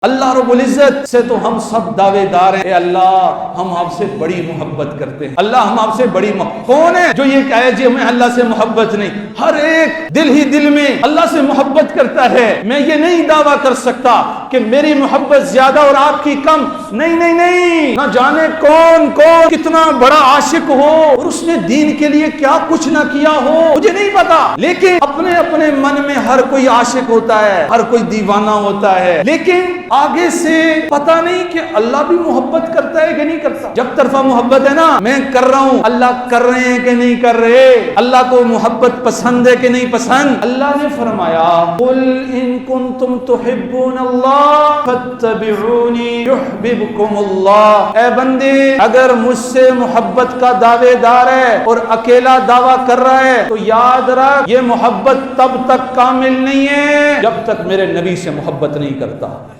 अल्लाह रब्बुल इज्जत से तो हम सब दावेदार हैं। अल्लाह हम आपसे बड़ी मोहब्बत करते हैं। अल्लाह हम आपसे बड़ी कौन है जो ये कहे जी हमें अल्लाह से मोहब्बत नहीं? हर एक दिल ही दिल में अल्लाह से मोहब्बत करता है। मैं ये नहीं दावा कर सकता कि मेरी मोहब्बत ज्यादा और आपकी कम। नहीं नहीं नहीं, ना जाने कौन कौन कितना बड़ा आशिक हो और उसने दीन के लिए क्या कुछ ना किया हो, मुझे नहीं पता। लेकिन अपने अपने मन में हर कोई आशिक होता है, हर कोई दीवाना होता है। लेकिन आगे से पता नहीं कि अल्लाह भी मोहब्बत करता है कि नहीं करता। जब तरफा मोहब्बत है ना, मैं कर रहा हूं, अल्लाह कर रहे हैं कि नहीं कर रहे, अल्लाह को मोहब्बत पसंद है कि नहीं पसंद। अल्लाह ने फरमाया कुल इन कुंतुम तुहिब्बूनल्लाह फत्तबिऊनी युहब्बुकुमुल्लाह। ऐ बंदे, अगर मुझसे मोहब्बत का दावेदार है और अकेला दावा कर रहा है तो याद रख, ये मोहब्बत तब तक कामिल नहीं है जब तक मेरे नबी से मोहब्बत नहीं करता।